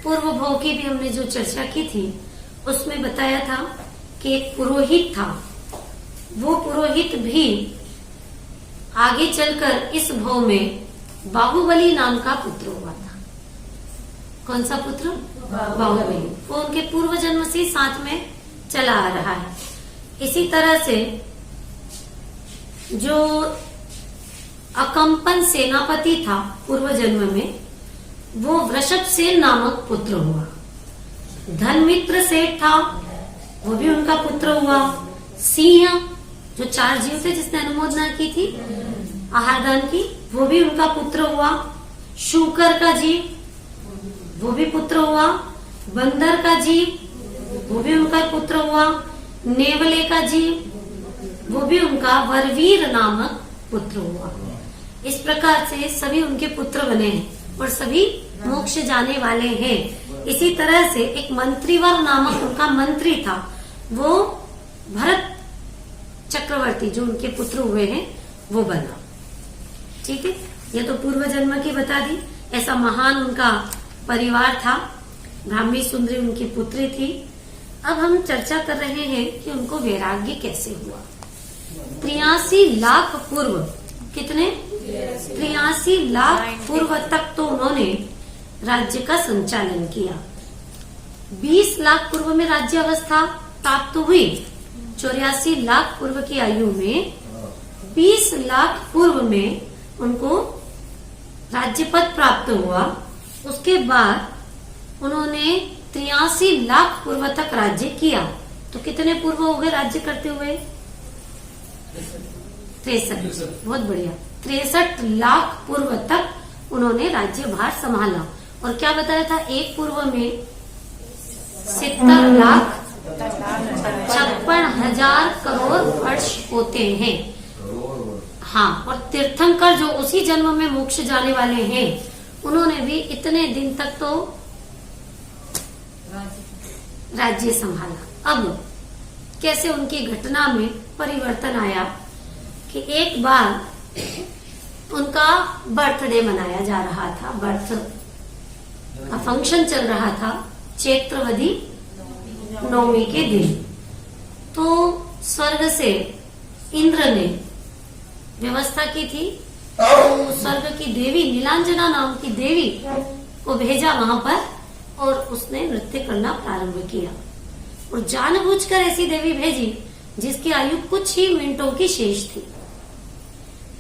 पूर्व भोग की भी हमने जो चर्चा की थी उसमें बताया था कि एक पुरोहित था। वो पुरोहित भी आगे चलकर इस भव में बाहुबली नाम का पुत्र हुआ था। कौन सा पुत्र? बाहुबली। वो उनके पूर्व जन्म से साथ में चला आ रहा है। इसी तरह से जो अकंपन सेनापति था पूर्व जन्म में, वो वृषभसेन नामक पुत्र हुआ। धनमित्र सेठ था, वो भी उनका पुत्र हुआ। सिंह, जो 4 जीव थे जिसने अनुमोदना की थी आहारदान की, वो भी उनका पुत्र हुआ। शूकर का जीव, वो भी पुत्र हुआ। बंदर का जीव, वो भी उनका पुत्र हुआ। नेवले का जीव, वो भी उनका वरवीर नामक पुत्र हुआ। इस प्रकार से सभी उनके पुत्र बने हैं और सभी मोक्ष जाने वाले हैं। इसी तरह से एक मंत्रीवर नामक उनका मंत्री था, वो भरत चक्रवर्ती जो उनके पुत्र हुए हैं वो बना। ठीक है, ये तो पूर्व जन्म की बता दी। ऐसा महान उनका परिवार था। ब्राह्मी सुंदरी उनकी पुत्री थी। अब हम चर्चा कर रहे हैं कि उनको वैराग्य कैसे हुआ। 83 लाख पूर्व, कितने? 83 लाख पूर्व तक तो उन्होंने राज्य का संचालन किया। 20 लाख पूर्व में राज्य अवस्था प्राप्त हुई। 84 लाख पूर्व की आयु में 20 लाख पूर्व में उनको राज्य पद प्राप्त हुआ। उसके बाद उन्होंने 83 लाख पूर्व तक राज्य किया। तो कितने पूर्व हो गए राज्य करते हुए? 63। बहुत बढ़िया। 63 लाख पूर्व तक उन्होंने राज्यभार संभाला। और क्या बताया था? एक पूर्व में 70 लाख 56,000 करोड़ वर्ष होते हैं। हाँ, और तीर्थंकर जो उसी जन्म में मोक्ष जाने वाले हैं, उन्होंने भी इतने दिन तक तो राज्य संभाला। अब कैसे उनकी घटना में परिवर्तन आया कि एक बार उनका बर्थडे मनाया जा रहा था, बर्थ का फंक्शन चल रहा था चैत्रवदी नवमी के दिन। तो स्वर्ग से इंद्र ने व्यवस्था की थी, तो स्वर्ग की देवी नीलांजना नाम की देवी को भेजा वहां पर और उसने नृत्य करना प्रारंभ किया। और जानबूझकर ऐसी देवी भेजी जिसकी आयु कुछ ही मिनटों की शेष थी।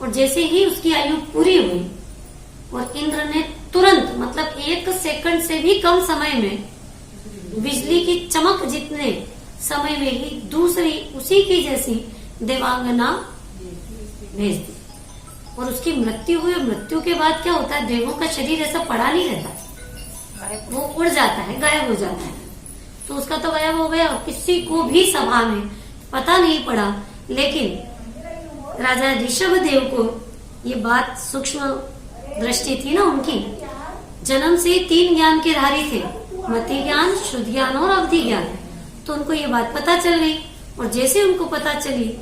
और जैसे ही उसकी आयु पूरी हुई और इंद्र ने तुरंत, मतलब 1 सेकंड से भी कम समय में, बिजली की चमक जितने समय में ही दूसरी उसी की जैसी देवांगना भेज दी। और उसकी मृत्यु हुई। मृत्यु के बाद क्या होता है? देवों का शरीर ऐसा पड़ा नहीं रहता, वो उड़ जाता है, गायब हो जाता है। तो उसका तो गायब हो गया, किसी को भी सभा में पता नहीं पड़ा। लेकिन राजा ऋषभदेव को ये बात सूक्ष्म दृष्टि थी ना उनकी। जन्म से 3 ज्ञान के धारी थे, मति ज्ञान, शुद्ध ज्ञान और अवधि ज्ञान। तो उनको ये बात पता चल गई। और जैसे उनको पता चली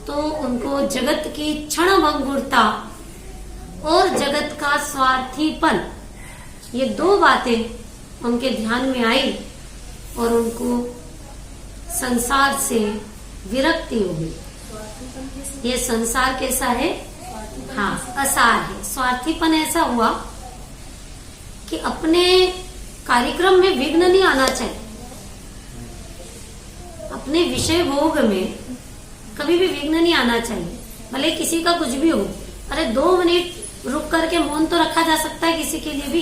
तो उनको जगत की क्षण भंगुरता और जगत का स्वार्थीपन, ये 2 बातें उनके ध्यान में आई और उनको संसार से विरक्ति हो गई। ये संसार कैसा है? हाँ, असार है। स्वार्थीपन ऐसा हुआ कि अपने कार्यक्रम में विघ्न नहीं आना चाहिए। अपने विषय भोग में कभी भी विघ्न नहीं आना चाहिए, भले किसी का कुछ भी हो। अरे 2 मिनट रुक करके मौन तो रखा जा सकता है किसी के लिए भी।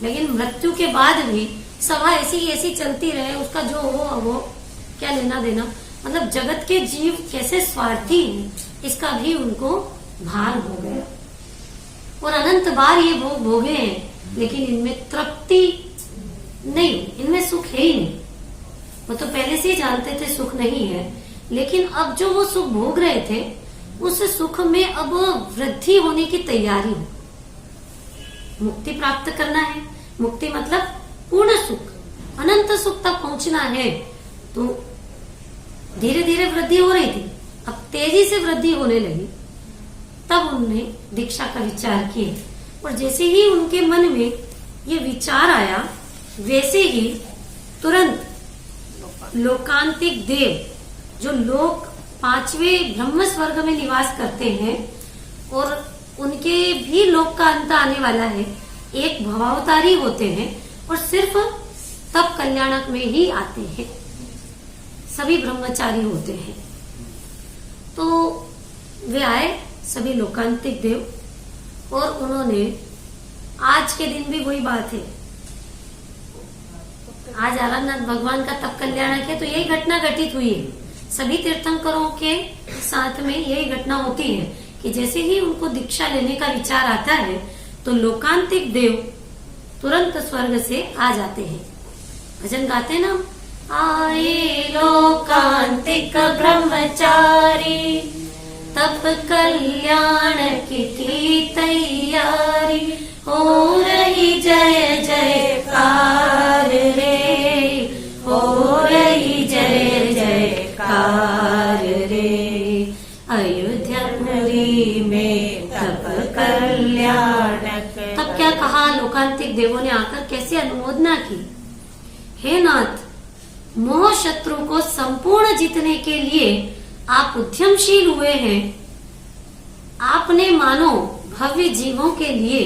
लेकिन मृत्यु के बाद भी सभा ऐसी ऐसी चलती रहे, उसका जो हो वो क्या लेना देना। मतलब जगत के जीव कैसे स्वार्थी हैं, इसका भी उनको भान हो गया। और अनंत बार ये भोग भोगे हैं, लेकिन इनमें तृप्ति नहीं, इनमें सुख है ही नहीं। वो तो पहले से ही जानते थे सुख नहीं है, लेकिन अब जो वो सुख भोग रहे थे, उस सुख में अब वृद्धि होने की तैयारी हो। मुक्ति प्राप्त करना है, मुक्ति मतलब पूर्ण सुख, अनंत सुख तक पहुंचना है। तो धीरे धीरे वृद्धि हो रही थी, अब तेजी से वृद्धि होने लगी। तब उन्होंने दीक्षा का विचार किया। और जैसे ही उनके मन में ये विचार आया, वैसे ही तुरंत लोकांतिक देव जो लोग 5वें ब्रह्म स्वर्ग में निवास करते हैं और उनके भी लोक का अंत आने वाला है, एक भवावतारी होते हैं और सिर्फ तप कल्याणक में ही आते हैं, सभी ब्रह्मचारी होते हैं। तो वे आए सभी लोकांतिक देव और उन्होंने, आज के दिन भी वही बात है, आज आराधनाथ भगवान का तप कल्याणक है तो यही घटना घटित हुई है। सभी तीर्थंकरों के साथ में यही घटना होती है कि जैसे ही उनको दीक्षा लेने का विचार आता है तो लोकांतिक देव तुरंत स्वर्ग से आ जाते हैं। भजन गाते हैं ना, आए लोकांतिक ब्रह्मचारी, तप कल्याण की तैयारी, हो रही जय जयकार रे, हो रही जय जयकार रे, अयोध्यापुरी में तप कल्याणक। तब क्या कहा लोकांतिक देवों ने आकर, कैसे अनुमोदना की, हे नाथ, मोह शत्रु को संपूर्ण जीतने के लिए आप उद्यमशील हुए हैं। आपने मानो भव्य जीवों के लिए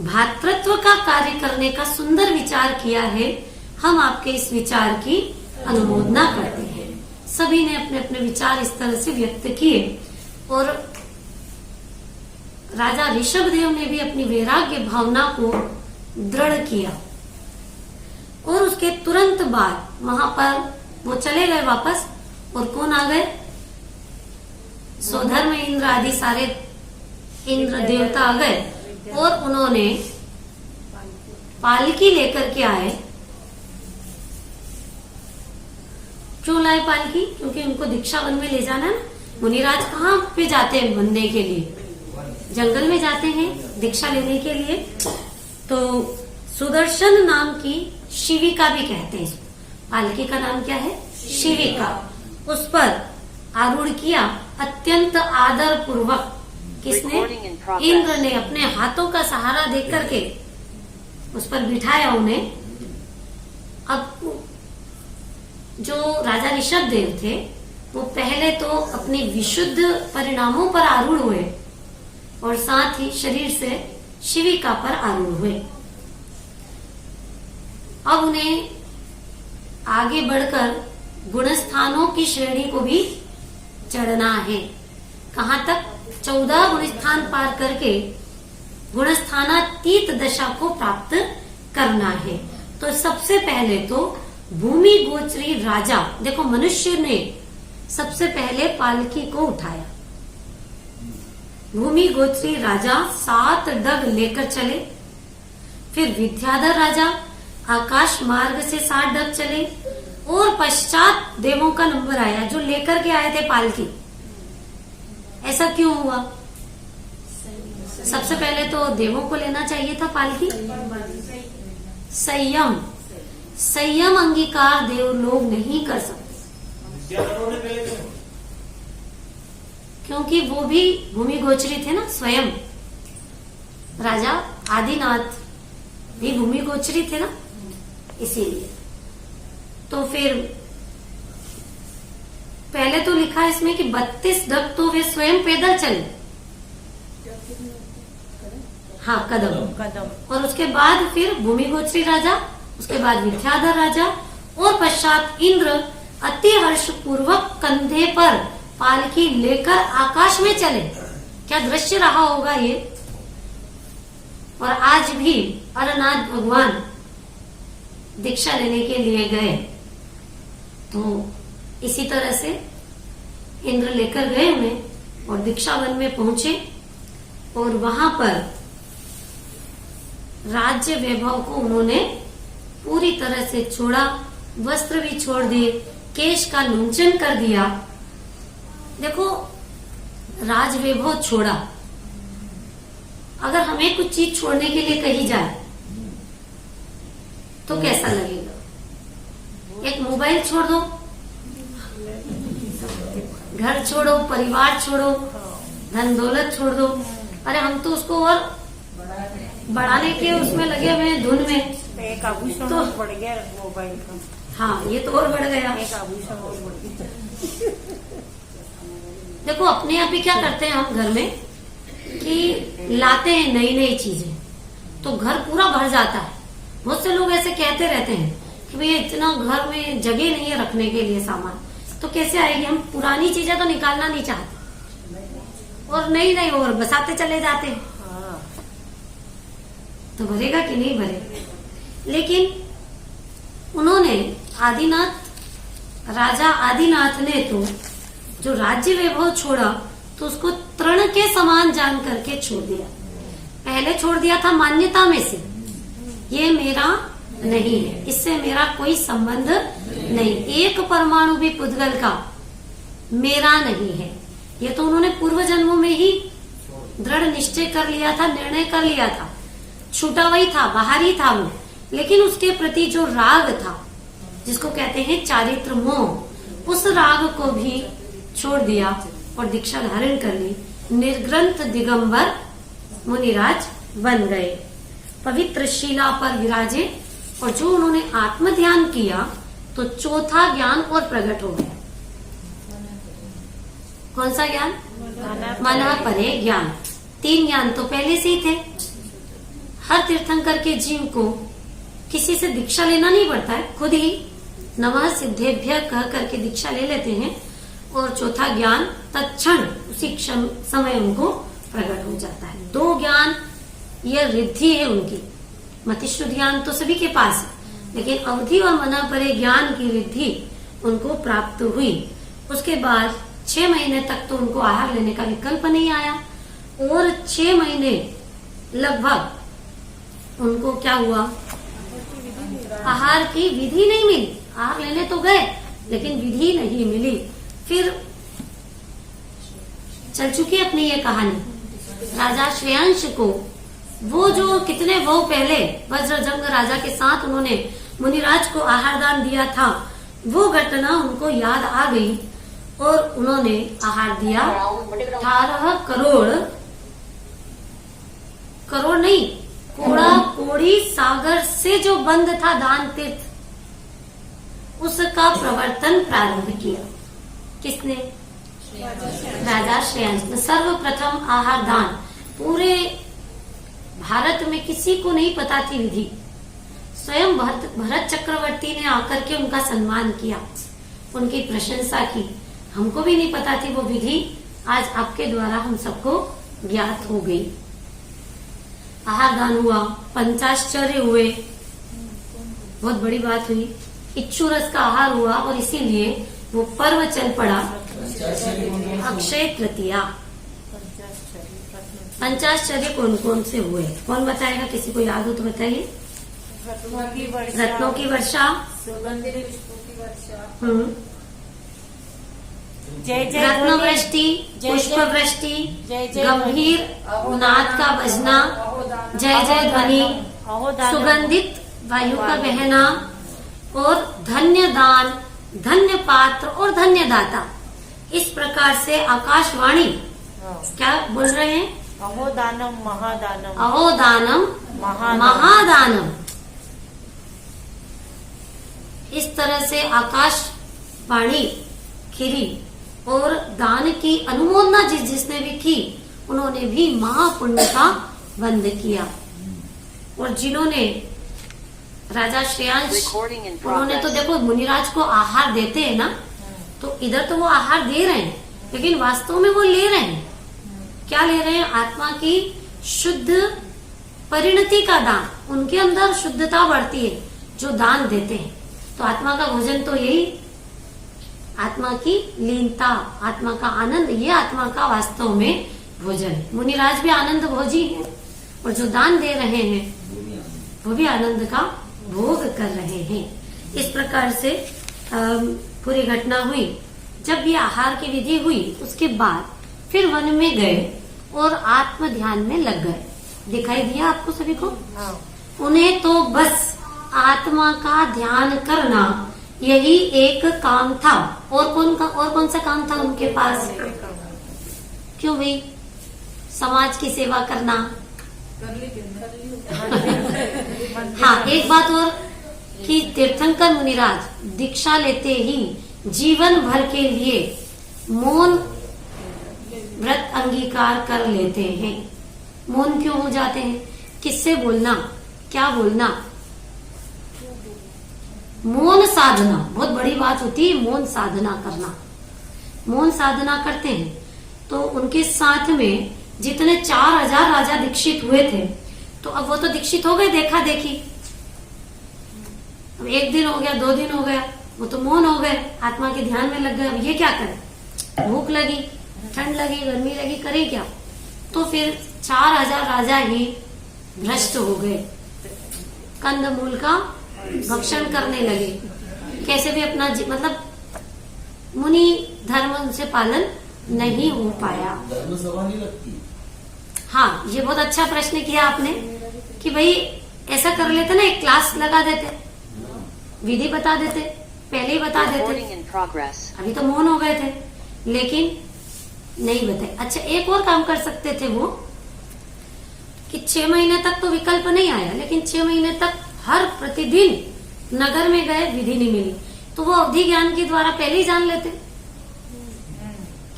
भातृत्व का कार्य करने का सुंदर विचार किया है। हम आपके इस विचार की अनुमोदना करते हैं। सभी ने अपने अपने विचार इस तरह से व्यक्त किए और राजा ऋषभदेव ने भी अपनी वैराग्य भावना को दृढ़ किया। और उसके तुरंत बाद वहां पर वो चले गए वापस, और कौन आ गए, स्वधर्म इंद्र आदि सारे इंद्र देवता आ गए और उन्होंने पालकी लेकर के आए। क्यों लाए पालकी? क्योंकि उनको दीक्षा वन में ले जाना है। मुनिराज कहाँ पे जाते हैं बनने के लिए? जंगल में जाते हैं दीक्षा लेने के लिए। तो सुदर्शन नाम की शिविका भी कहते हैं। पालकी का नाम क्या है? शिविका। उस पर आरूढ़ किया अत्यंत आदर पूर्वक। किसने? इंद्र ने अपने हाथों का सहारा देकर के उस पर बिठाया उन्हें। अब जो राजा ऋषभदेव थे वो पहले तो अपने विशुद्ध परिणामों पर आरूढ़ हुए और साथ ही शरीर से शिविका पर आरूढ़ हुए। अब उन्हें आगे बढ़कर गुणस्थानों की श्रेणी को भी चढ़ना है। कहाँ तक? 14 गुणस्थान पार करके गुणस्थानातीत दशा को प्राप्त करना है। तो सबसे पहले तो भूमि गोचरी राजा, देखो मनुष्य ने सबसे पहले पालकी को उठाया। भूमि गोचरी राजा 7 डग लेकर चले। फिर विद्याधर राजा आकाश मार्ग से 7 डग चले और पश्चात देवों का नंबर आया जो लेकर के आए थे पालकी। ऐसा क्यों हुआ? सबसे पहले तो देवों को लेना चाहिए था पालकी। संयम अंगीकार देव लोग नहीं कर सकते, क्योंकि वो भी भूमि गोचरी थे ना। स्वयं राजा आदिनाथ भी भूमि गोचरी थे ना, इसीलिए। तो फिर पहले तो लिखा है इसमें कि 32 डग तो वे स्वयं पैदल चले। हाँ, कदम। और उसके बाद फिर भूमि गोचरी राजा, उसके बाद विद्याधर राजा और पश्चात इंद्र अति हर्ष पूर्वक कंधे पर पालकी लेकर आकाश में चले। क्या दृश्य रहा होगा ये। और आज भी अरनाथ भगवान दीक्षा लेने के लिए गए तो इसी तरह से इंद्र लेकर गए उन्हें और दीक्षा वन में पहुंचे और वहां पर राज्य वैभव को उन्होंने पूरी तरह से छोड़ा। वस्त्र भी छोड़ दिए, केश का लुंचन कर दिया। देखो, राज वैभव छोड़ा। अगर हमें कुछ चीज छोड़ने के लिए कही जाए तो कैसा लगेगा? एक मोबाइल छोड़ दो, घर छोड़ो, परिवार छोड़ो, धन दौलत छोड़ दो। अरे हम तो उसको और बढ़ाने के उसमें लगे हुए हैं, धुन एक आभूषण तो- और बढ़ गया मोबाइल का। हाँ, ये तो और बढ़ गया। एक आभूषण और बढ़ गया। देखो अपने यहाँ पे क्या करते हैं हम घर में कि लाते हैं नई नई चीजें, तो घर पूरा भर जाता है। बहुत से लोग ऐसे कहते रहते हैं कि भैया इतना घर में जगह नहीं है रखने के लिए सामान, तो कैसे आएगी। हम पुरानी चीजें तो निकालना नहीं चाहते और नई नई और बसाते चले जाते हैं, हाँ, तो भरेगा कि नहीं भरेगा। लेकिन उन्होंने राजा आदिनाथ ने तो जो राज्य वैभव छोड़ा तो उसको तृण के समान जान करके छोड़ दिया। पहले छोड़ दिया था मान्यता में से, ये मेरा नहीं है, इससे मेरा कोई संबंध नहीं, एक परमाणु भी पुद्गल का मेरा नहीं है। ये तो उन्होंने पूर्व जन्मों में ही दृढ़ निश्चय कर लिया था, निर्णय कर लिया था। छूटा वही था, बाहरी था वो, लेकिन उसके प्रति जो राग था, जिसको कहते हैं चारित्र मोह, उस राग को भी छोड़ दिया और दीक्षा धारण कर ली। निर्ग्रंथ दिगंबर मुनिराज बन गए, पवित्र शिला पर विराजे, और जो उन्होंने आत्म ध्यान किया तो चौथा ज्ञान और प्रकट हो गया। कौन सा ज्ञान? मना परे ज्ञान। 3 ज्ञान तो पहले से ही थे। हर तीर्थंकर के जीव को किसी से दीक्षा लेना नहीं पड़ता है, खुद ही नमः सिद्धेभ्य कह करके दीक्षा ले लेते हैं और चौथा ज्ञान तत्क्षण उसी समय उनको प्रकट हो जाता है। 2 ज्ञान यह रिद्धि है उनकी। मतिष्ठ ज्ञान तो सभी के पास है, लेकिन अवधि और मना परे ज्ञान की रिद्धि उनको प्राप्त हुई। उसके बाद 6 महीने तक तो उनको आहार लेने का विकल्प नहीं आया, और 6 महीने लगभग उनको क्या हुआ, आहार की विधि नहीं मिली। आहार लेने तो गए लेकिन विधि नहीं मिली। फिर चल चुकी अपनी ये कहानी। राजा श्रेयांश को वो जो कितने वो पहले वज्रजंग राजा के साथ उन्होंने मुनिराज को आहार दान दिया था, वो घटना उनको याद आ गई और उन्होंने आहार दिया। 18 करोड़ नहीं, कोड़ा कोड़ी सागर से जो बंद था दान तीर्थ, उसका प्रवर्तन प्रारंभ किया। किसने? राजा श्रेयांश ने। सर्वप्रथम आहार दान पूरे भारत में किसी को नहीं पता थी विधि। स्वयं भरत चक्रवर्ती ने आकर के उनका सम्मान किया, उनकी प्रशंसा की। हमको भी नहीं पता थी वो विधि, आज आपके द्वारा हम सबको ज्ञात हो गई। आहार दान हुआ, पंचाश्चर्य हुए, बहुत बड़ी बात हुई। इच्छु रस का आहार हुआ और इसीलिए वो पर्व चल पड़ा अक्षय तृतीया। पंचाश्चर्य कौन कौन से हुए, कौन बताएगा? किसी को याद हो तो बताइए। रत्नों की वर्षा, सुगंधित पुष्पों की वर्षा, रत्न वृष्टि, पुष्प वृष्टि, गंभीर नाद का बजना, जय जय ध्वनि, सुगंधित वायु का बहना, और धन्य दान, धन्य पात्र और धन्य दाता। इस प्रकार से आकाशवाणी क्या बोल रहे हैं? अहोदानम महादानम, अहोदानम महादानम। इस तरह से आकाशवाणी खिरी और दान की अनुमोदना जिसने भी की, उन्होंने भी महापुण्य का बंद किया। और जिन्होंने राजा श्रेयांश, उन्होंने तो देखो मुनिराज को आहार देते हैं ना, तो इधर तो वो आहार दे रहे हैं, लेकिन वास्तव में वो ले रहे हैं। क्या ले रहे हैं? आत्मा की शुद्ध परिणति का दान। उनके अंदर शुद्धता बढ़ती है जो दान देते हैं। तो आत्मा का भोजन तो यही, आत्मा की लीनता, आत्मा का आनंद, ये आत्मा का वास्तव में भोजन है। मुनिराज भी आनंद भोजी है, और जो दान दे रहे हैं वो भी आनंद का भोग कर रहे हैं। इस प्रकार से पूरी घटना हुई। जब ये आहार की विधि हुई, उसके बाद फिर वन में गए और आत्म ध्यान में लग गए। दिखाई दिया आपको सभी को? उन्हें तो बस आत्मा का ध्यान करना यही एक काम था। और कौन सा काम था उनके पास? क्यों भाई? समाज की सेवा करना। हाँ, एक बात और कि तीर्थंकर मुनिराज दीक्षा लेते ही जीवन भर के लिए मौन व्रत अंगीकार कर लेते हैं। मौन क्यों हो जाते हैं? किससे बोलना, क्या बोलना? मौन साधना बहुत बड़ी बात होती है। मौन साधना करना, मौन साधना करते हैं तो उनके साथ में जितने 4000 राजा दीक्षित हुए थे, तो अब वो तो दीक्षित हो गए, देखा देखी। अब 1 दिन हो गया, 2 दिन हो गया, वो तो मौन हो गए, आत्मा के ध्यान में लग गए। अब ये क्या करें? भूख लगी, ठंड लगी, गर्मी लगी, करें क्या? तो फिर 4000 राजा ही भ्रष्ट हो गए, कंदमूल का भक्षण करने लगे। कैसे भी अपना मतलब मुनि धर्म उनसे पालन नहीं हो पाया। धर्म सभा नहीं लगती। हाँ, ये बहुत अच्छा प्रश्न किया आपने कि भाई ऐसा कर लेते ना, एक क्लास लगा देते, विधि बता देते, पहले ही बता देते। अभी तो मौन हो गए थे, लेकिन नहीं बताए। अच्छा, एक और काम कर सकते थे वो कि 6 महीने तक तो विकल्प नहीं आया, लेकिन 6 महीने तक हर प्रतिदिन नगर में गए, विधि नहीं मिली, तो वो अवधि ज्ञान के द्वारा पहले ही जान लेते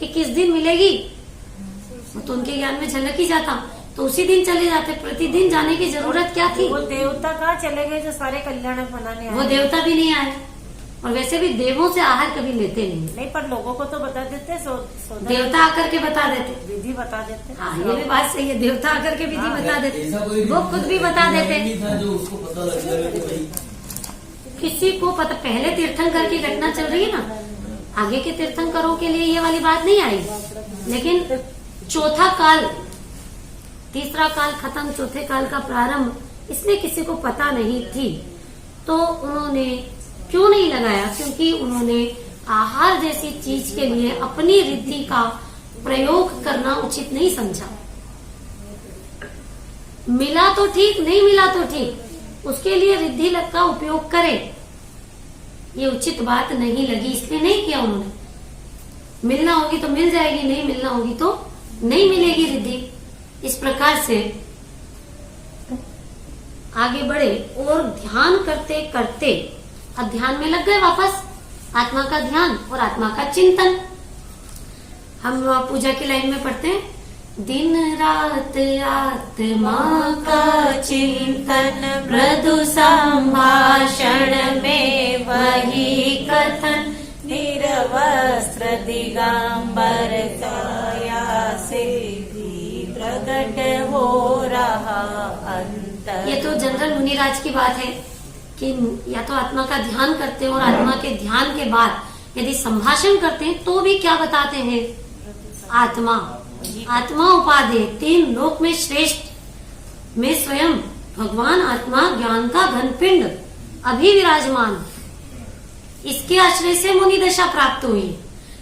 कि किस दिन मिलेगी। वो तो उनके ज्ञान में झलक ही जाता, तो उसी दिन चले जाते। प्रतिदिन जाने की जरूरत क्या थी? वो देवता कहाँ चले गए जो सारे कल्याण मनाने आए? वो देवता भी नहीं आए, और वैसे भी देवों से आहार कभी लेते नहीं। पर लोगों को तो बता देते, देवता आकर के बता देते, विधि बता देते। हाँ, ये भी बात सही है, देवता आकर के विधि बता देते, ऐसा कोई वो खुद भी बता देते। नहीं था जो उसको पता लग गया कि भाई किसी को पता, पहले तीर्थंकर की घटना चल रही है ना, आगे के तीर्थंकरों के लिए ये वाली बात नहीं आई, लेकिन चौथा काल, तीसरा काल खत्म, चौथे काल का प्रारंभ, इसलिए किसी को पता नहीं थी। तो उन्होंने क्यों नहीं लगाया? क्योंकि उन्होंने आहार जैसी चीज के लिए अपनी रिद्धि का प्रयोग करना उचित नहीं समझा। मिला तो ठीक, नहीं मिला तो ठीक, उसके लिए रिद्धि का उपयोग करें, ये उचित बात नहीं लगी, इसलिए नहीं किया उन्होंने। मिलना होगी तो मिल जाएगी, नहीं मिलना होगी तो नहीं मिलेगी रिद्धि। इस प्रकार से आगे बढ़े और ध्यान करते करते अब ध्यान में लग गए वापस, आत्मा का ध्यान और आत्मा का चिंतन। हम पूजा की लाइन में पढ़ते हैं, दिन रात आत्मा का चिंतन, मृदु संभाषण में वही कथन, निरवस्त्र दिगंबर काया से भी प्रकट हो रहा अंतर। ये तो जनरल मुनिराज की बात है कि या तो आत्मा का ध्यान करते हैं और आत्मा के ध्यान के बाद यदि संभाषण करते हैं तो भी क्या बताते हैं? आत्मा, आत्मा उपाधि, 3 लोक में श्रेष्ठ में स्वयं भगवान आत्मा ज्ञान का घन पिंड अभी विराजमान, इसके आश्रय से मुनि दशा प्राप्त हुई।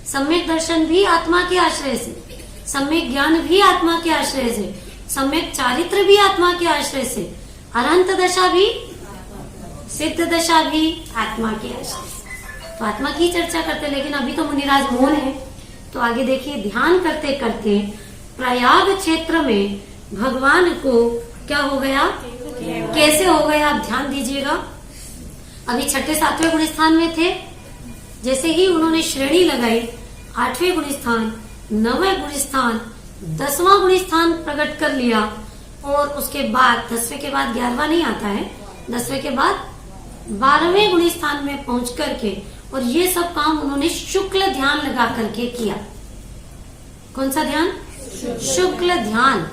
सम्यक दर्शन भी आत्मा के आश्रय से, सम्यक ज्ञान भी आत्मा के आश्रय से, सम्यक चारित्र भी आत्मा के आश्रय से, अनंत दशा भी, सिद्ध दशा भी आत्मा के आश्रय से। तो आत्मा की चर्चा करते, लेकिन अभी तो मुनिराज मौन है। तो आगे देखिए, ध्यान करते करते प्रयाग क्षेत्र में भगवान को क्या हो गया, कैसे हो गया, आप ध्यान दीजिएगा। अभी 6ठे 7वें गुण स्थान में थे, जैसे ही उन्होंने श्रेणी लगाई, 8वें गुण स्थान, 9वें गुण स्थान, 10वां गुण स्थान प्रकट कर लिया, और उसके बाद 10वें के बाद 11वां नहीं आता है, 10वें के बाद 12वें गुण स्थान में पहुंच करके, और ये सब काम उन्होंने शुक्ल ध्यान लगा करके किया। कौन सा ध्यान? शुक्ल ध्यान।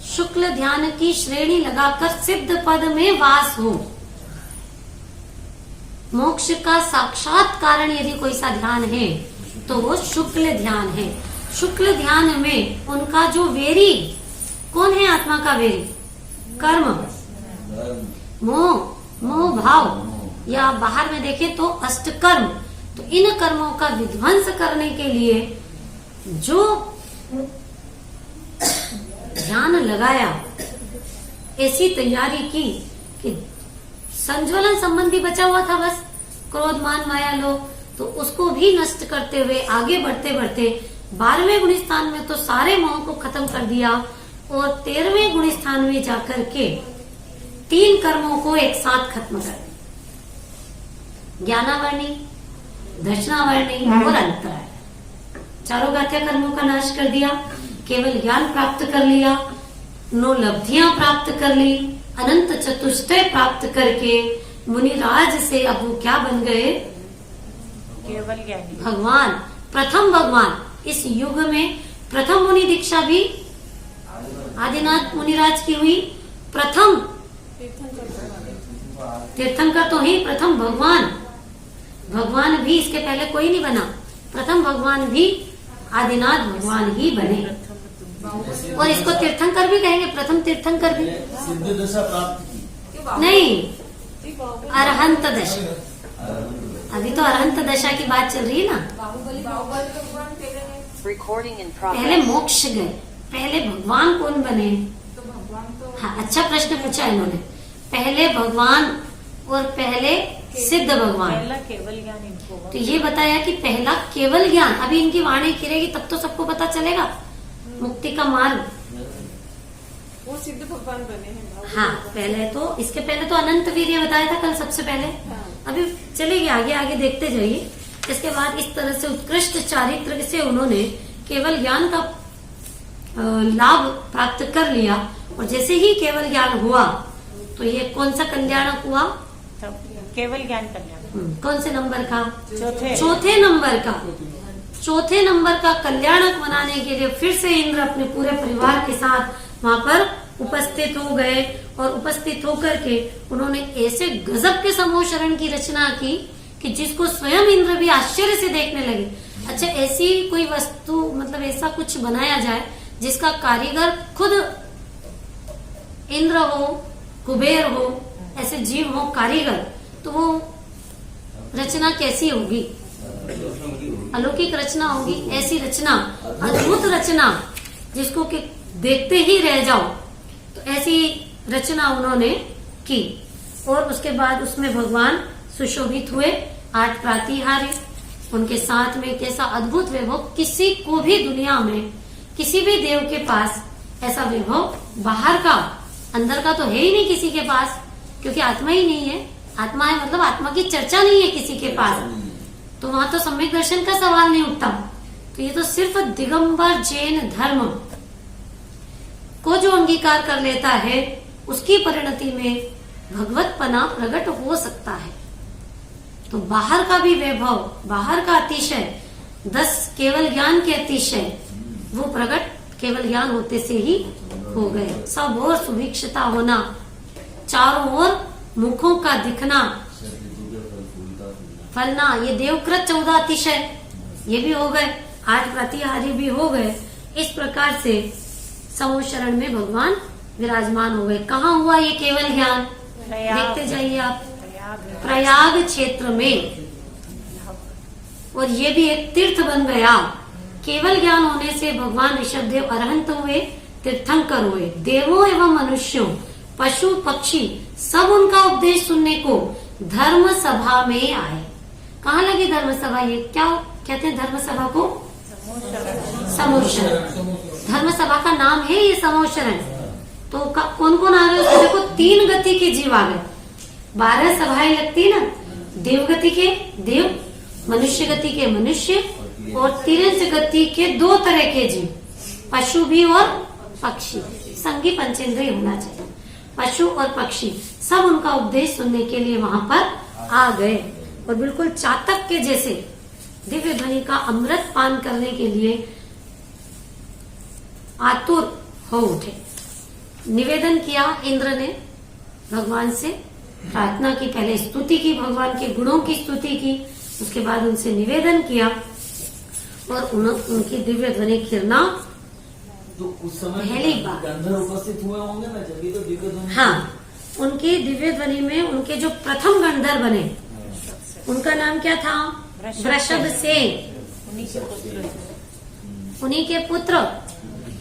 शुक्ल ध्यान की श्रेणी लगाकर सिद्ध पद में वास हो, मोक्ष का साक्षात कारण यदि कोई सा ध्यान है तो वो शुक्ल ध्यान है। शुक्ल ध्यान में उनका जो वेरी कौन है? आत्मा का वेरी कर्म, मोह, मोह भाव, या बाहर में देखें तो अष्ट कर्म। तो इन कर्मों का विध्वंस करने के लिए जो ध्यान लगाया, ऐसी तैयारी की कि संज्वलन संबंधी बचा हुआ था बस, क्रोध मान माया लोभ, तो उसको भी नष्ट करते हुए आगे बढ़ते बढ़ते 12वें गुण स्थान में तो सारे मोह को खत्म कर दिया, और 13वें गुण स्थान में जाकर के 3 कर्मों को एक साथ खत्म कर दिया, ज्ञानावर्णी, दर्शनावर्णी और अंतराय। चारों गाथ्या कर्मों का नाश कर दिया, केवल ज्ञान प्राप्त कर लिया, 9 लब्धियां प्राप्त कर ली, अनंत चतुष्टय प्राप्त करके मुनिराज से अब वो क्या बन गए? केवल ज्ञानी। भगवान, प्रथम भगवान। इस युग में प्रथम मुनि दीक्षा भी आदिनाथ मुनिराज की हुई। प्रथम तीर्थंकर तो ही प्रथम भगवान, भगवान भी इसके पहले कोई नहीं बना, प्रथम भगवान भी आदिनाथ भगवान ही बने। और इसको तीर्थंकर भी कहेंगे, प्रथम तीर्थंकर भी सिद्ध दशा प्राप्त की। नहीं, अरहंत दशा। अभी तो अरहंत दशा की बात चल रही है ना। Recording in पहले progress. मोक्ष गए, पहले भगवान कौन बने? हाँ, अच्छा प्रश्न पूछा इन्होंने। पहले भगवान और पहले सिद्ध भगवान। पहला केवल ज्ञान इनको हुआ। तो ये बताया कि पहला केवल ज्ञान। अभी इनकी वाणी गिरेगी तब तो सबको पता चलेगा मुक्ति का मार्ग। वो सिद्ध भगवान बने हैं। हाँ, पहले तो इसके पहले तो अनंत वीर्य बताया था कल सबसे पहले। अभी चलेगी आगे आगे देखते जाइए। इसके बाद इस तरह से उत्कृष्ट चारित्र से उन्होंने केवल ज्ञान का लाभ प्राप्त कर लिया। और जैसे ही केवल ज्ञान हुआ तो ये कौन सा कल्याणक हुआ? तब केवल ज्ञान कल्याण। कौन से नंबर का? चौथे। चौथे नंबर का। चौथे नंबर का कल्याणक बनाने के लिए फिर से इंद्र अपने पूरे परिवार के साथ वहां पर उपस्थित हो गए। और उपस्थित होकर के उन्होंने ऐसे गजब के समूहशरण की रचना की कि जिसको स्वयं इंद्र भी आश्चर्य से देखने लगे। अच्छा, ऐसी कोई वस्तु, मतलब ऐसा कुछ बनाया जाए जिसका कारीगर खुद इंद्र हो, कुबेर हो, ऐसे जीव हो कारीगर, तो वो रचना कैसी होगी? अलौकिक रचना होगी। ऐसी रचना, अद्भुत रचना जिसको कि देखते ही रह जाओ, तो ऐसी रचना उन्होंने की। और उसके बाद उसमें भगवान सुशोभित हुए, 8 प्रातिहार्य, उनके साथ में कैसा अद्भुत वैभव। किसी को भी दुनिया में किसी भी देव के पास ऐसा वैभव बाहर का, अंदर का तो है ही नहीं किसी के पास, क्योंकि आत्मा ही नहीं है। आत्मा है मतलब आत्मा की चर्चा नहीं है किसी के पास, तो वहां तो सम्यक दर्शन का सवाल नहीं उठता। तो ये तो सिर्फ दिगंबर जैन धर्म को जो अंगीकार कर लेता है उसकी परिणति में भगवतपना प्रकट हो सकता है। तो बाहर का भी वैभव, बाहर का अतिशय, 10 केवल ज्ञान के अतिशय, वो प्रकट केवल ज्ञान होते से ही हो गए। सब और सुभिक्षता होना, चारों ओर मुखों का दिखना, फलना, ये देवकृत 14 अतिशय ये भी हो गए, 8 प्रतिहारी भी हो गए। इस प्रकार से समूह शरण में भगवान विराजमान हो गए। कहाँ हुआ ये केवल ज्ञान? देखते जाइए आप, प्रयाग क्षेत्र में। और ये भी एक तीर्थ बन गया। केवल ज्ञान होने से भगवान ऋषभदेव अरहंत हुए, तीर्थंकर हुए। देवों एवं मनुष्यों, पशु पक्षी सब उनका उपदेश सुनने को धर्म सभा में आए। कहाँ लगी धर्म सभा? ये क्या कहते हैं धर्म सभा को? समूह शरण। धर्म सभा का नाम है ये समूह शरण। तो कौन कौन आ गए? देखो 3 गति के जीव आ गए। 12 सभाएं लगती ना, देव गति के देव, मनुष्य गति के मनुष्य, और तिरंज गति के 2 तरह के जीव, पशु भी और पक्षी। संगी पंचेंद्रिय होना चाहिए। पशु और पक्षी सब उनका उपदेश सुनने के लिए वहां पर आ गए और बिल्कुल चातक के जैसे दिव्य ध्वनि का अमृत पान करने के लिए आतुर हो उठे। निवेदन किया इंद्र ने भगवान से, प्रार्थना की, पहले स्तुति की, भगवान के गुणों की स्तुति की, उसके बाद उनसे निवेदन किया और उनकी दिव्य ध्वनि किरणा तो उस समय पहली बार गंधर्व उपस्थित हुए होंगे ना, जब ये तो दिव्य ध्वनि। हाँ, उनकी दिव्य ध्वनि में उनके जो प्रथम गंधर्व बने उनका नाम क्या था? वृषभ सेन। उन्हीं के पुत्र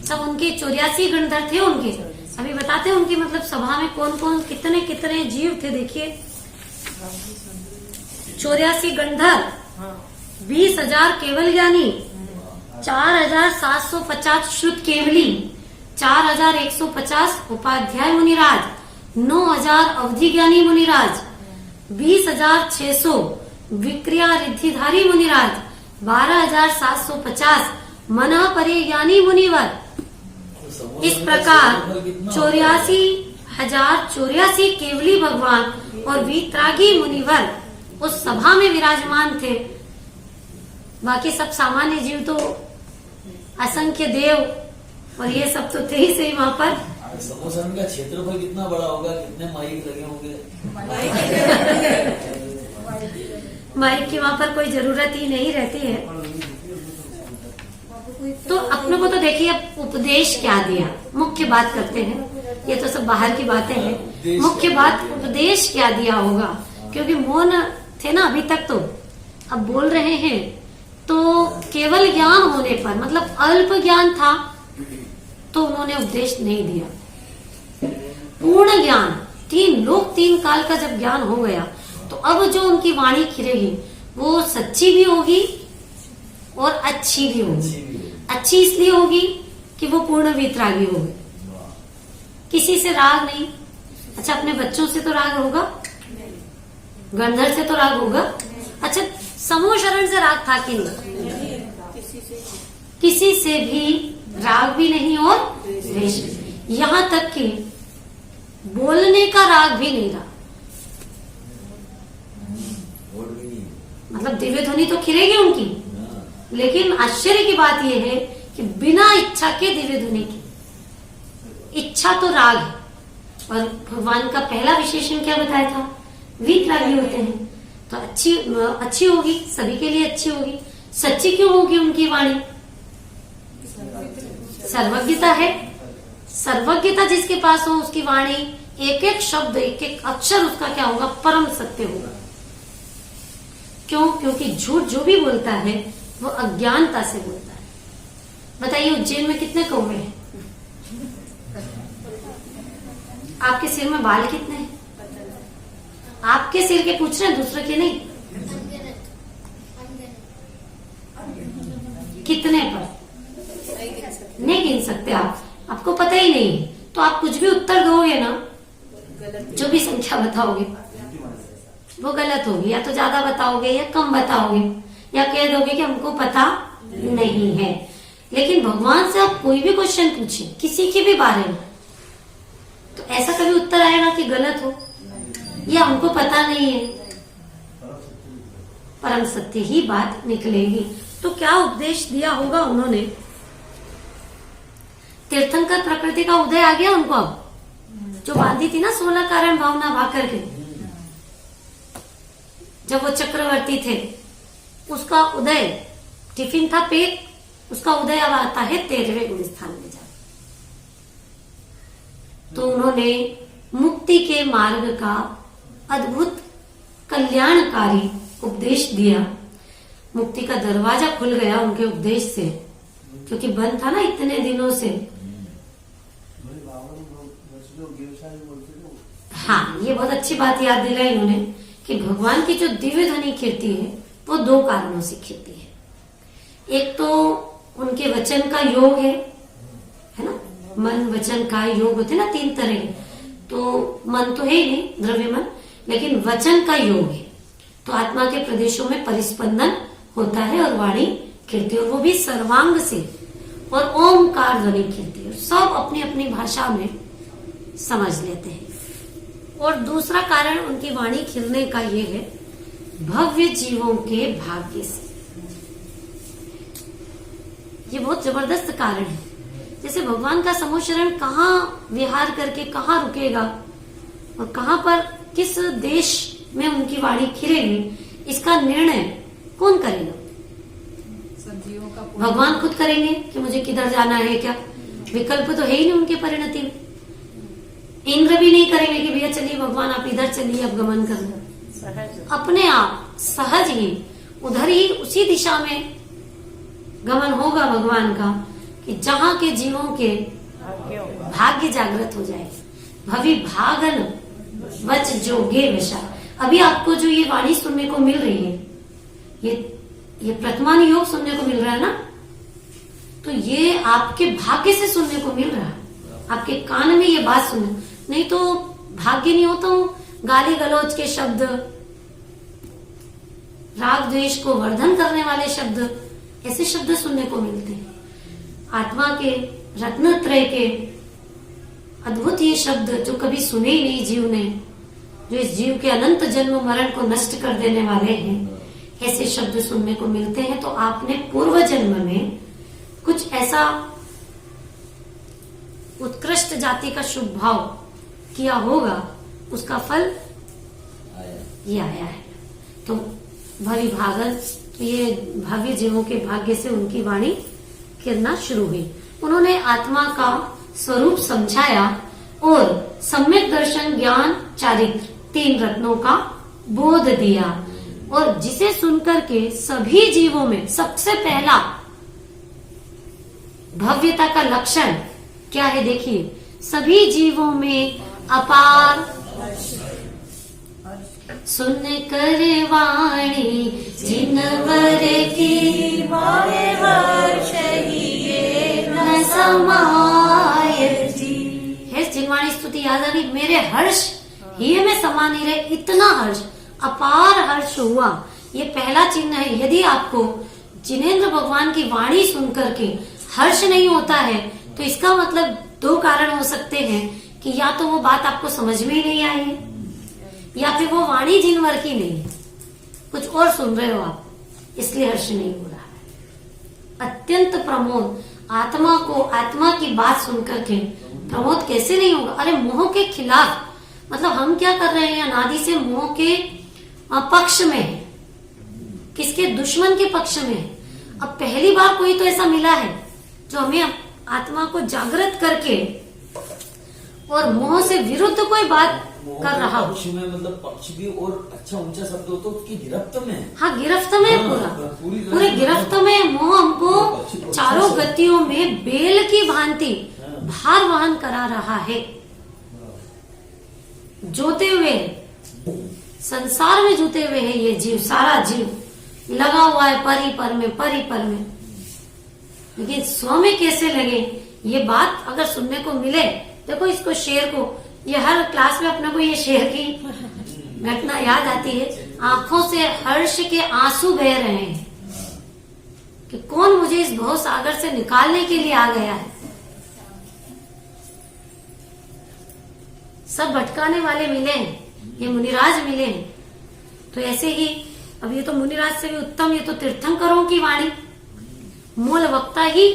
सब उनके 84 गंधर्व थे उनके। अभी बताते हैं उनकी मतलब सभा में कौन कौन कितने कितने जीव थे। देखिए 84 गंधर्व, 20,000 केवल ज्ञानी, 4,750 श्रुत केवली, 4,150 उपाध्याय मुनिराज, 9,000 अवधि ज्ञानी मुनिराज, 20,600 विक्रिया रिद्धिधारी मुनिराज, 12,750 मन परिज्ञानी मुनिवर। इस प्रकार 84,084 केवली भगवान और वीतरागी मुनिवर उस सभा में विराजमान थे। बाकी सब सामान्य जीव तो असंख्य देव और ये सब तो थे ही सही वहां पर। समोसन का क्षेत्रफल कितना बड़ा होगा, कितने माइक लगे होंगे? माइक की वहां पर कोई जरूरत ही नहीं रहती है। तो अपनों को तो देखिए अब उपदेश क्या दिया, मुख्य बात करते हैं, ये तो सब बाहर की बातें हैं। मुख्य बात उपदेश क्या दिया होगा, क्योंकि मौन थे ना अभी तक, तो अब बोल रहे हैं। तो केवल ज्ञान होने पर, मतलब अल्प ज्ञान था तो उन्होंने उपदेश नहीं दिया। पूर्ण ज्ञान, 3 लोक 3 काल का जब ज्ञान हो गया तो अब जो उनकी वाणी खिलेगी वो सच्ची भी होगी और अच्छी भी होगी। अच्छी इसलिए होगी कि वो पूर्ण वीतरागी होगी, किसी से राग नहीं। अच्छा, अपने बच्चों से तो राग होगा, गंधर से तो राग होगा। अच्छा, समूह शरण से राग था कि नहीं? किसी से भी राग भी नहीं और द्वेष भी। यहां तक कि बोलने का राग भी नहीं रहा। मतलब दिव्य ध्वनि तो खिलेगी उनकी, लेकिन आश्चर्य की बात यह है कि बिना इच्छा के दिव्य ध्वनि की। इच्छा तो राग है, और भगवान का पहला विशेषण क्या बताया था? वीतरागी होते हैं। तो अच्छी होगी, सभी के लिए अच्छी होगी। सच्ची क्यों होगी उनकी वाणी? सर्वज्ञता है। सर्वज्ञता जिसके पास हो उसकी वाणी, एक एक शब्द, एक एक अक्षर उसका क्या होगा? परम सत्य होगा। क्यों? क्योंकि झूठ जो भी बोलता है वो अज्ञानता से बोलता है। बताइए, उज्जैन में कितने कौवे हैं? आपके सिर में बाल कितने हैं? आपके सिर के पूछ रहे हैं, दूसरे के नहीं। कितने पर नहीं गिन सकते आप, आपको पता ही नहीं। तो आप कुछ भी उत्तर दोगे ना, जो भी संख्या बताओगे वो गलत होगी। या तो ज्यादा बताओगे या कम बताओगे, या कह दोगे कि हमको पता नहीं है। लेकिन भगवान से आप कोई भी क्वेश्चन पूछे किसी के भी बारे में, तो ऐसा कभी उत्तर आएगा कि गलत हो या हमको पता नहीं है। परम सत्य ही बात निकलेगी। तो क्या उपदेश दिया होगा उन्होंने? तीर्थंकर प्रकृति का उदय आ गया उनको। अब जो बांधी थी ना 16 कारण भावना भाकर के, जब वो चक्रवर्ती थे, उसका उदय, टिफिन था पेट, उसका उदय अब आता है 13वें गुण स्थान में जा। तो उन्होंने मुक्ति के मार्ग का अद्भुत कल्याणकारी उपदेश दिया। मुक्ति का दरवाजा खुल गया उनके उपदेश से, क्योंकि बंद था ना इतने दिनों से। हाँ, ये बहुत अच्छी बात याद दिलाई इन्होंने कि भगवान की जो दिव्य ध्वनि खिलती है वो 2 कारणों से खिलती है। एक तो उनके वचन का योग है ना, मन वचन का योग होते ना 3 तरह के। तो मन तो है ही नहीं, द्रव्य मन, लेकिन वचन का योग है। तो आत्मा के प्रदेशों में परिस्पंदन होता है और वाणी खिलती है, और वो भी सर्वांग से, और ओमकार ध्वनि खिलती है। सब अपनी अपनी भाषा में समझ लेते हैं। और दूसरा कारण उनकी वाणी खिलने का ये है, भव्य जीवों के भाग्य से। ये बहुत जबरदस्त कारण है। जैसे भगवान का समूह शरण कहाँ विहार करके कहाँ रुकेगा और कहाँ पर किस देश में उनकी वाणी खिलेगी, इसका निर्णय कौन करेगा? भगवान खुद करेंगे कि मुझे किधर जाना है। क्या विकल्प तो है ही नहीं उनके परिणति में। इंद्र भी नहीं करेंगे कि भैया चलिए भगवान आप इधर चलिए, अब गमन कर लो। अपने आप सहज ही उधर ही उसी दिशा में गमन होगा भगवान का, कि जहाँ के जीवों के भाग्य जागृत हो जाए। भवि भागन वच जोगे वशा। अभी आपको जो ये वाणी सुनने को मिल रही है, ये प्रथमान योग सुनने को मिल रहा है ना, तो ये आपके भाग्य से सुनने को मिल रहा है। आपके कान में ये बात सुनने, नहीं तो भाग्य नहीं हो तो गाली गलौज के शब्द, राग द्वेष को वर्धन करने वाले शब्द, ऐसे शब्द सुनने को मिलते हैं। आत्मा के रत्नत्रय के अद्भुत ये शब्द जो कभी सुने ही नहीं जीव ने, जो इस जीव के अनंत जन्म मरण को नष्ट कर देने वाले हैं, ऐसे शब्द सुनने को मिलते हैं। तो आपने पूर्व जन्म में कुछ ऐसा उत्कृष्ट जाति का शुभ भाव किया होगा, उसका फल ये आया है। तो भली भागत ये भाग्य जीवों के भाग्य से उनकी वाणी किरना शुरू हुई। उन्होंने आत्मा का स्वरूप समझाया और सम्यक दर्शन, ज्ञान, चारित्र, 3 रत्नों का बोध दिया। और जिसे सुनकर के सभी जीवों में सबसे पहला भव्यता का लक्षण क्या है, देखिए, सभी जीवों में अपार सुन कर वाणी जिनवर की मोरे हर्ष हिये न समाय जी। है जिनवाणी स्तुति याद आ रही, मेरे हर्ष ये में समा नहीं रहे, इतना हर्ष, अपार हर्ष हुआ। ये पहला चिन्ह है। यदि आपको जिनेंद्र भगवान की वाणी सुनकर के हर्ष नहीं होता है तो इसका मतलब 2 कारण हो सकते हैं कि या तो वो बात आपको समझ में ही नहीं आई है, या फिर वो वाणी जिनवर की नहीं है, कुछ और सुन रहे हो आप, इसलिए हर्ष नहीं हो रहा है। अत्यंत प्रमोद, आत्मा को आत्मा की बात सुनकर के प्रमोद कैसे नहीं होगा। अरे मोह के खिलाफ, मतलब हम क्या कर रहे हैं, अनादि से मोह के पक्ष में है, किसके, दुश्मन के पक्ष में है। अब पहली बार कोई तो ऐसा मिला है जो हमें आत्मा को जागृत करके और मोह से विरुद्ध कोई बात कर रहा हो। पक्ष में मतलब पक्ष भी और अच्छा ऊंचा शब्द हो तो उसकी गिरफ्त में है। हाँ, गिरफ्त में है पूरे गिरफ्त में। मोह हमको चारों गतियों में बेल की भांति भार वहन करा रहा है, जोते हुए संसार में जुते हुए है ये जीव, सारा जीव लगा हुआ है परी पर में। लेकिन स्व में कैसे लगे, ये बात अगर सुनने को मिले, देखो इसको शेर को, ये हर क्लास में अपने को ये शेर की घटना याद आती है। आंखों से हर्ष के आंसू बह रहे हैं कि कौन मुझे इस भव सागर से निकालने के लिए आ गया है। सब भटकाने वाले मिले हैं, ये मुनिराज मिले हैं। तो ऐसे ही अब ये तो मुनिराज से भी उत्तम, ये तो तीर्थंकरों की वाणी, मूल वक्ता ही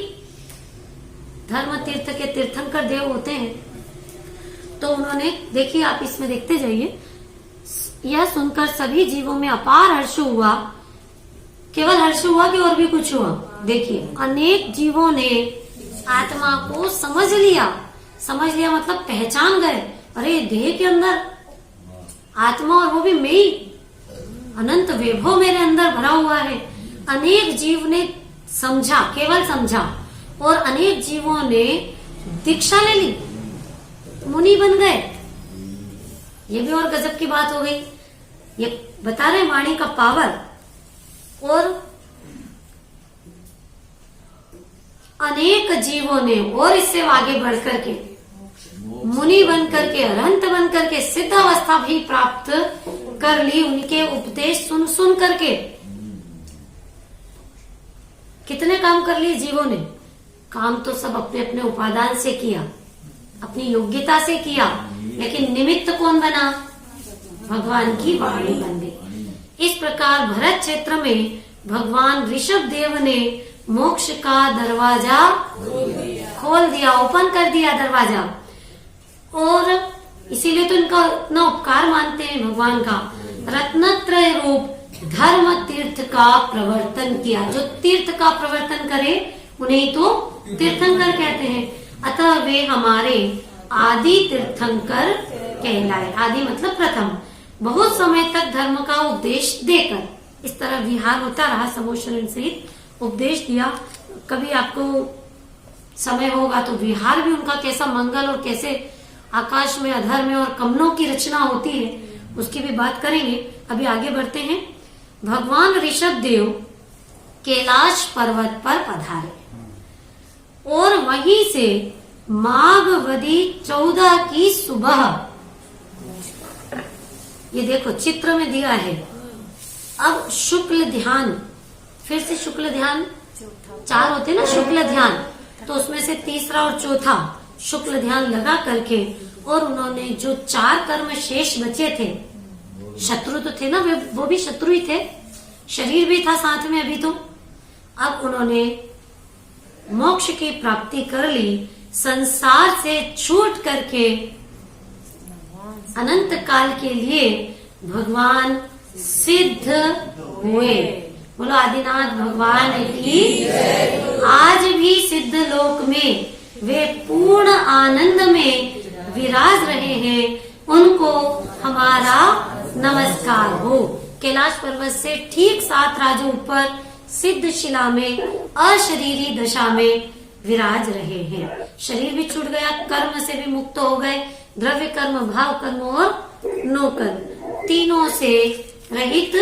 धर्म तीर्थ के तीर्थंकर देव होते हैं। तो उन्होंने, देखिए आप इसमें देखते जाइए, यह सुनकर सभी जीवों में अपार हर्ष हुआ। केवल हर्ष हुआ कि और भी कुछ हुआ, देखिए, अनेक जीवों ने आत्मा को समझ लिया मतलब पहचान गए, अरे देह के अंदर आत्मा, और वो भी मैं ही, अनंत वैभव मेरे अंदर भरा हुआ है। अनेक जीव ने समझा, केवल समझा, और अनेक जीवों ने दीक्षा ले ली, मुनि बन गए। ये भी और गजब की बात हो गई। ये बता रहे वाणी का पावर। और अनेक जीवों ने और इससे आगे बढ़कर के मुनि बन करके, अरहंत बन करके सिद्ध अवस्था भी प्राप्त कर ली, उनके उपदेश सुन सुन करके। कितने काम कर लिए जीवों ने, काम तो सब अपने अपने उपादान से किया, अपनी योग्यता से किया, लेकिन निमित्त कौन बना, भगवान की वाणी बन गई। इस प्रकार भरत क्षेत्र में भगवान ऋषभ देव ने मोक्ष का दरवाजा खोल दिया, ओपन कर दिया दरवाजा। और इसीलिए तो इनका इतना उपकार मानते हैं भगवान का। रत्नत्रय रूप धर्म तीर्थ का प्रवर्तन किया। जो तीर्थ का प्रवर्तन करे उन्हें तो तीर्थंकर कहते हैं। अतः वे हमारे आदि तीर्थंकर कहलाए। आदि मतलब प्रथम। बहुत समय तक धर्म का उपदेश देकर इस तरह विहार होता रहा, समोशरण सहित उपदेश दिया। कभी आपको समय होगा तो विहार भी उनका कैसा मंगल और कैसे आकाश में, अधर में और कमलों की रचना होती है, उसकी भी बात करेंगे। अभी आगे बढ़ते हैं। भगवान ऋषभ देव कैलाश पर्वत पर पधारे और वहीं से माघ वदी 14 की सुबह ये देखो चित्र में दिया है। अब शुक्ल ध्यान, फिर से शुक्ल ध्यान, चौथा 4 होते ना शुक्ल ध्यान, तो उसमें से तीसरा और चौथा शुक्ल ध्यान लगा करके, और उन्होंने जो 4 कर्म शेष बचे थे, शत्रु तो थे ना, वो भी शत्रु ही थे, शरीर भी था साथ में अभी तो। अब उन्होंने मोक्ष की प्राप्ति कर ली, संसार से छूट करके अनंत काल के लिए भगवान सिद्ध हुए। बोलो आदिनाथ भगवान की। आज भी सिद्ध लोक में वे पूर्ण आनंद में विराज रहे हैं, उनको हमारा नमस्कार हो। कैलाश पर्वत से ठीक 7 राजों ऊपर सिद्ध शिला में अशरीरी दशा में विराज रहे हैं। शरीर भी छूट गया, कर्म से भी मुक्त हो गए, द्रव्य कर्म, भाव कर्म और नो कर्म तीनों से रहित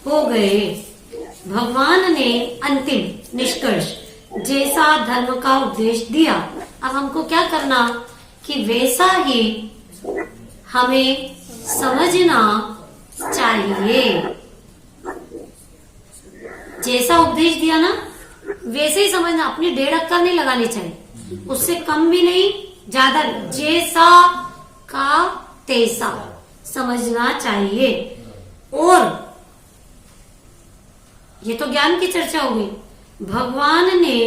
हो गए। भगवान ने अंतिम निष्कर्ष जैसा धर्म का उपदेश दिया, अब हमको क्या करना कि वैसा ही हमें समझना चाहिए। जैसा उपदेश दिया ना वैसे ही समझना, अपनी 1.5 अक्कल नहीं लगानी चाहिए, उससे कम भी नहीं ज्यादा, जैसा का तैसा समझना चाहिए। और ये तो ज्ञान की चर्चा हो गई। भगवान ने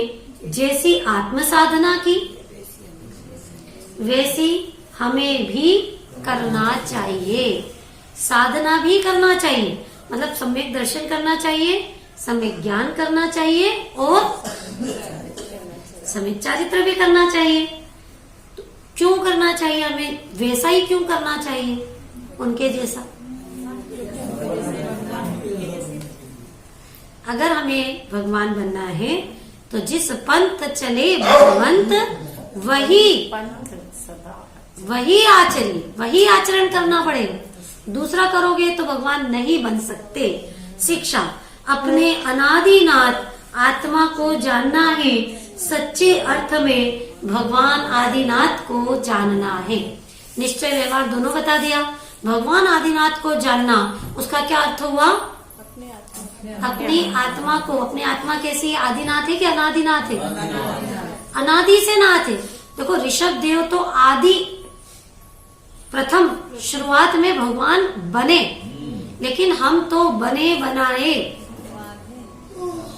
जैसी आत्म साधना की वैसी हमें भी करना चाहिए, साधना भी करना चाहिए, मतलब सम्यक दर्शन करना चाहिए, सम्यक ज्ञान करना चाहिए और सम्यक चारित्र भी करना चाहिए। तो क्यों करना चाहिए हमें, वैसा ही क्यों करना चाहिए उनके जैसा? अगर हमें भगवान बनना है तो जिस पंथ चले भगवंत वही पंथ सदा वही आचरिए, वही आचरण करना पड़ेगा। दूसरा करोगे तो भगवान नहीं बन सकते। शिक्षा, अपने अनादिनाथ आत्मा को जानना है, सच्चे अर्थ में भगवान आदिनाथ को जानना है। निश्चय व्यवहार दोनों बता दिया। भगवान आदिनाथ को जानना, उसका क्या अर्थ हुआ? अपनी आत्मा को, अपनी आत्मा कैसी आदिनाथ है कि अनादिनाथ है? अनादि से नाथ है। देखो ऋषभ देव तो आदि प्रथम शुरुआत में भगवान बने, लेकिन हम तो बने बनाए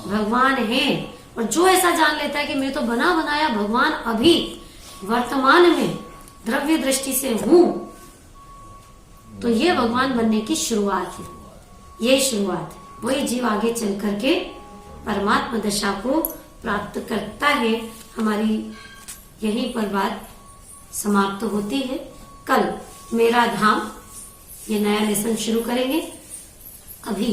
भगवान हैं। और जो ऐसा जान लेता है कि मैं तो बना बनाया भगवान अभी वर्तमान में द्रव्य दृष्टि से हूं, तो ये भगवान बनने की शुरुआत है। ये शुरुआत है, वही जीव आगे चल करके परमात्मा दशा को प्राप्त करता है। हमारी यहीं पर बात समाप्त होती है। कल मेरा धाम ये नया लेसन शुरू करेंगे। अभी